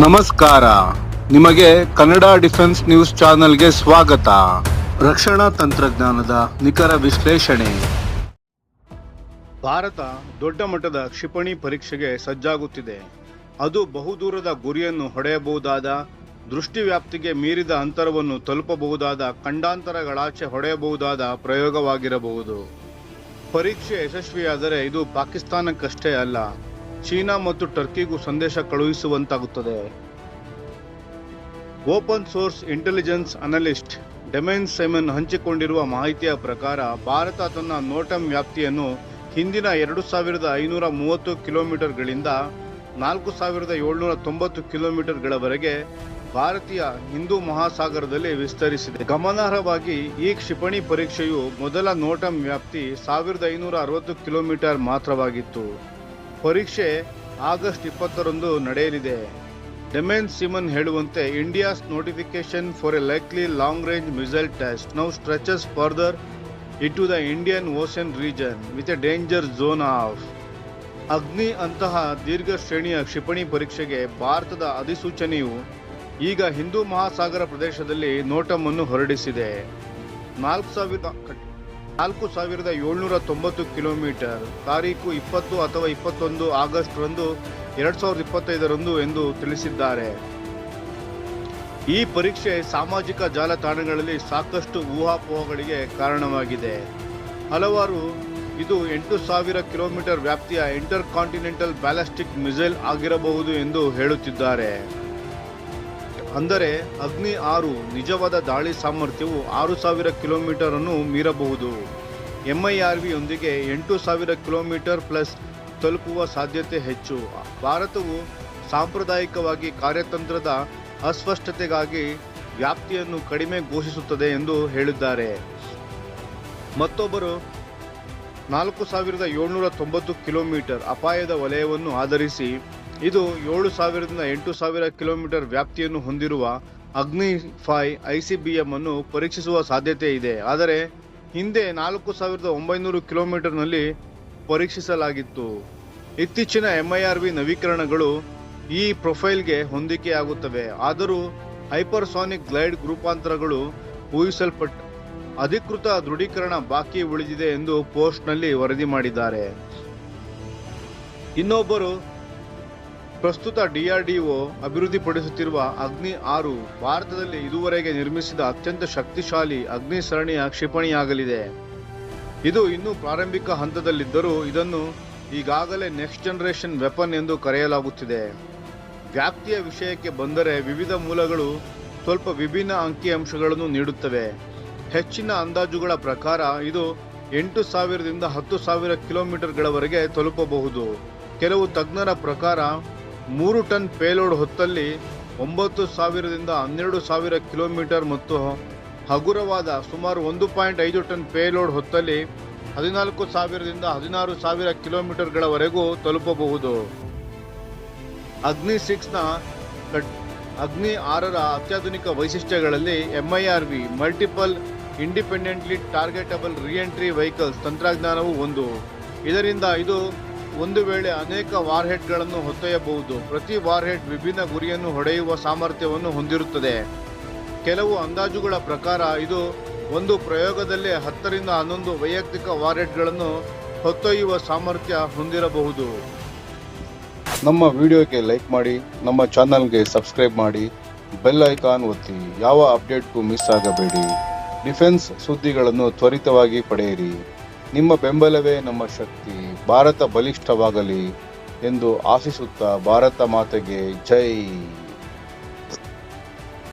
ನಮಸ್ಕಾರ. ನಿಮಗೆ Kannada defence news ಚಾನೆಲ್ಗೆ ಸ್ವಾಗತ. ರಕ್ಷಣಾ ತಂತ್ರಜ್ಞಾನದ ನಿಖರ ವಿಶ್ಲೇಷಣೆ. ಭಾರತ ದೊಡ್ಡ ಮಟ್ಟದ ಕ್ಷಿಪಣಿ ಪರೀಕ್ಷೆಗೆ ಸಜ್ಜಾಗುತ್ತಿದೆ. ಅದು ಬಹುದೂರದ ಗುರಿಯನ್ನು ಹೊಡೆಯಬಹುದಾದ, ದೃಷ್ಟಿ ವ್ಯಾಪ್ತಿಗೆ ಮೀರಿದ ಅಂತರವನ್ನು ತಲುಪಬಹುದಾದ, ಖಂಡಾಂತರಗಳಾಚೆ ಹೊಡೆಯಬಹುದಾದ ಪ್ರಯೋಗವಾಗಿರಬಹುದು. ಪರೀಕ್ಷೆ ಯಶಸ್ವಿಯಾದರೆ ಇದು ಪಾಕಿಸ್ತಾನಕ್ಕಷ್ಟೇ ಅಲ್ಲ, ಚೀನಾ ಮತ್ತು ಟರ್ಕಿಗೂ ಸಂದೇಶ ಕಳುಹಿಸುವಂತಾಗುತ್ತದೆ. Open source intelligence analyst Damien Symon ಹಂಚಿಕೊಂಡಿರುವ ಮಾಹಿತಿಯ ಪ್ರಕಾರ ಭಾರತ ತನ್ನ ನೋಟಂ ವ್ಯಾಪ್ತಿಯನ್ನು ಹಿಂದಿನ 2530 ಕಿಲೋಮೀಟರ್ಗಳಿಂದ 4790 ಕಿಲೋಮೀಟರ್ಗಳವರೆಗೆ ಭಾರತೀಯ ಹಿಂದೂ ಮಹಾಸಾಗರದಲ್ಲಿ ವಿಸ್ತರಿಸಿದೆ. ಗಮನಾರ್ಹವಾಗಿ ಈ ಕ್ಷಿಪಣಿ ಪರೀಕ್ಷೆಯು ಮೊದಲ ನೋಟಂ ವ್ಯಾಪ್ತಿ 1560 ಕಿಲೋಮೀಟರ್ ಮಾತ್ರವಾಗಿತ್ತು. ಪರೀಕ್ಷೆ ಆಗಸ್ಟ್ 20ರಂದು ನಡೆಯಲಿದೆ. ಡೆಮೈನ್ ಸಿಮನ್ ಹೇಳುವಂತೆ, India's notification for A likely long range missile test now stretches further into the Indian Ocean region with a danger zone of ಅಗ್ನಿ ಅಂತಹ ದೀರ್ಘ ಶ್ರೇಣಿಯ ಕ್ಷಿಪಣಿ ಪರೀಕ್ಷೆಗೆ ಭಾರತದ ಅಧಿಸೂಚನೆಯು ಈಗ ಹಿಂದೂ ಮಹಾಸಾಗರ ಪ್ರದೇಶದಲ್ಲಿ ನೋಟವನ್ನು ಹೊರಡಿಸಿದೆ. 4790 ಕಿಲೋಮೀಟರ್ ತಾರೀಕು 20 ಅಥವಾ 21 ಆಗಸ್ಟ್ 2025 ಎಂದು ತಿಳಿಸಿದ್ದಾರೆ. ಈ ಪರೀಕ್ಷೆ ಸಾಮಾಜಿಕ ಜಾಲತಾಣಗಳಲ್ಲಿ ಸಾಕಷ್ಟು ಊಹಾಪೋಹಗಳಿಗೆ ಕಾರಣವಾಗಿದೆ. ಹಲವಾರು ಇದು 8000 ಕಿಲೋಮೀಟರ್ ವ್ಯಾಪ್ತಿಯ ಇಂಟರ್ ಕಾಂಟಿನೆಂಟಲ್ ಬ್ಯಾಲಿಸ್ಟಿಕ್ ಮಿಸೈಲ್ ಆಗಿರಬಹುದು ಎಂದು ಹೇಳುತ್ತಿದ್ದಾರೆ. ಅಂದರೆ ಅಗ್ನಿ 6 ನಿಜವಾದ ದಾಳಿ ಸಾಮರ್ಥ್ಯವು 6000 ಕಿಲೋಮೀಟರ್ ಅನ್ನು ಮೀರಬಹುದು. MIRV ಯೊಂದಿಗೆ 8000 ಕಿಲೋಮೀಟರ್ ಪ್ಲಸ್ ತಲುಪುವ ಸಾಧ್ಯತೆ ಹೆಚ್ಚು. ಭಾರತವು ಸಾಂಪ್ರದಾಯಿಕವಾಗಿ ಕಾರ್ಯತಂತ್ರದ ಅಸ್ಪಷ್ಟತೆಗಾಗಿ ವ್ಯಾಪ್ತಿಯನ್ನು ಕಡಿಮೆ ಘೋಷಿಸುತ್ತದೆ ಎಂದು ಹೇಳಿದ್ದಾರೆ. ಮತ್ತೊಬ್ಬರು 4790 ಕಿಲೋಮೀಟರ್ ಅಪಾಯದ ವಲಯವನ್ನು ಆಧರಿಸಿ ಇದು 7000ರಿಂದ 8000 ಕಿಲೋಮೀಟರ್ ವ್ಯಾಪ್ತಿಯನ್ನು ಹೊಂದಿರುವ ಅಗ್ನಿ 5 ICBM ಅನ್ನು ಪರೀಕ್ಷಿಸುವ ಸಾಧ್ಯತೆ ಇದೆ. ಆದರೆ ಹಿಂದೆ 4900 ಕಿಲೋಮೀಟರ್ನಲ್ಲಿ ಪರೀಕ್ಷಿಸಲಾಗಿತ್ತು. ಇತ್ತೀಚಿನ MIRV ನವೀಕರಣಗಳು ಈ ಪ್ರೊಫೈಲ್ಗೆ ಹೊಂದಿಕೆಯಾಗುತ್ತವೆ. ಆದರೂ ಹೈಪರ್ಸಾನಿಕ್ ಗ್ಲೈಡ್ ರೂಪಾಂತರಗಳು ಊಹಿಸಲ್ಪಟ್ಟ ಅಧಿಕೃತ ದೃಢೀಕರಣ ಬಾಕಿ ಉಳಿದಿದೆ ಎಂದು ಪೋಸ್ಟ್ನಲ್ಲಿ ವರದಿ ಮಾಡಿದ್ದಾರೆ. ಇನ್ನೊಬ್ಬರು, ಪ್ರಸ್ತುತ DRDO ಅಭಿವೃದ್ಧಿಪಡಿಸುತ್ತಿರುವ ಅಗ್ನಿ 6 ಭಾರತದಲ್ಲಿ ಇದುವರೆಗೆ ನಿರ್ಮಿಸಿದ ಅತ್ಯಂತ ಶಕ್ತಿಶಾಲಿ ಅಗ್ನಿ ಸರಣಿಯ ಕ್ಷಿಪಣಿಯಾಗಲಿದೆ. ಇದು ಇನ್ನೂ ಪ್ರಾರಂಭಿಕ ಹಂತದಲ್ಲಿದ್ದರೂ ಇದನ್ನು ಈಗಾಗಲೇ ನೆಕ್ಸ್ಟ್ ಜನರೇಷನ್ ವೆಪನ್ ಎಂದು ಕರೆಯಲಾಗುತ್ತಿದೆ. ವ್ಯಾಪ್ತಿಯ ವಿಷಯಕ್ಕೆ ಬಂದರೆ ವಿವಿಧ ಮೂಲಗಳು ಸ್ವಲ್ಪ ವಿಭಿನ್ನ ಅಂಕಿಅಂಶಗಳನ್ನು ನೀಡುತ್ತವೆ. ಹೆಚ್ಚಿನ ಅಂದಾಜುಗಳ ಪ್ರಕಾರ ಇದು 8000ರಿಂದ 10,000 ಕಿಲೋಮೀಟರ್ಗಳವರೆಗೆ ತಲುಪಬಹುದು. ಕೆಲವು ತಜ್ಞರ ಪ್ರಕಾರ 3 ಟನ್ ಪೇಲೋಡ್ ಹೊತ್ತಲ್ಲಿ 9000ರಿಂದ 12000 ಕಿಲೋಮೀಟರ್ ಮತ್ತು ಹಗುರವಾದ ಸುಮಾರು 1.5 ಟನ್ ಪೇಲೋಡ್ ಹೊತ್ತಲ್ಲಿ 14,000ರಿಂದ 16,000 ಕಿಲೋಮೀಟರ್ಗಳವರೆಗೂ ತಲುಪಬಹುದು. ಅಗ್ನಿ 6ರ ಅತ್ಯಾಧುನಿಕ ವೈಶಿಷ್ಟ್ಯಗಳಲ್ಲಿ MIRV multiple independently ಟಾರ್ಗೆಟಬಲ್ re-entry vehicles ತಂತ್ರಜ್ಞಾನವು ಒಂದು. ಇದರಿಂದ ಇದು ಒಂದು ವೇಳೆ ಅನೇಕ ವಾರ್ಹೆಡ್ಗಳನ್ನು ಹೊತ್ತೊಯ್ಯಬಹುದು. ಪ್ರತಿ ವಾರ್ಹೆಡ್ ವಿಭಿನ್ನ ಗುರಿಯನ್ನು ಹೊಡೆಯುವ ಸಾಮರ್ಥ್ಯವನ್ನು ಹೊಂದಿರುತ್ತದೆ. ಕೆಲವು ಅಂದಾಜುಗಳ ಪ್ರಕಾರ ಇದು ಒಂದು ಪ್ರಯೋಗದಲ್ಲೇ 10ರಿಂದ 11 ವೈಯಕ್ತಿಕ ವಾರ್ಹೆಡ್ಗಳನ್ನು ಹೊತ್ತೊಯ್ಯುವ ಸಾಮರ್ಥ್ಯ ಹೊಂದಿರಬಹುದು. ನಮ್ಮ ವಿಡಿಯೋಗೆ ಲೈಕ್ ಮಾಡಿ, ನಮ್ಮ ಚಾನಲ್ಗೆ ಸಬ್ಸ್ಕ್ರೈಬ್ ಮಾಡಿ, ಬೆಲ್ ಐಕಾನ್ ಒತ್ತಿ. ಯಾವ ಅಪ್ಡೇಟ್ಗೂ ಮಿಸ್ ಆಗಬೇಡಿ. ಡಿಫೆನ್ಸ್ ಸುದ್ದಿಗಳನ್ನು ತ್ವರಿತವಾಗಿ ಪಡೆಯಿರಿ. ನಿಮ್ಮ ಬೆಂಬಲವೇ ನಮ್ಮ ಶಕ್ತಿ. ಭಾರತ ಬಲಿಷ್ಠವಾಗಲಿ ಎಂದು ಆಶಿಸುತ್ತಾ ಭಾರತ ಮಾತೆಗೆ ಜೈ.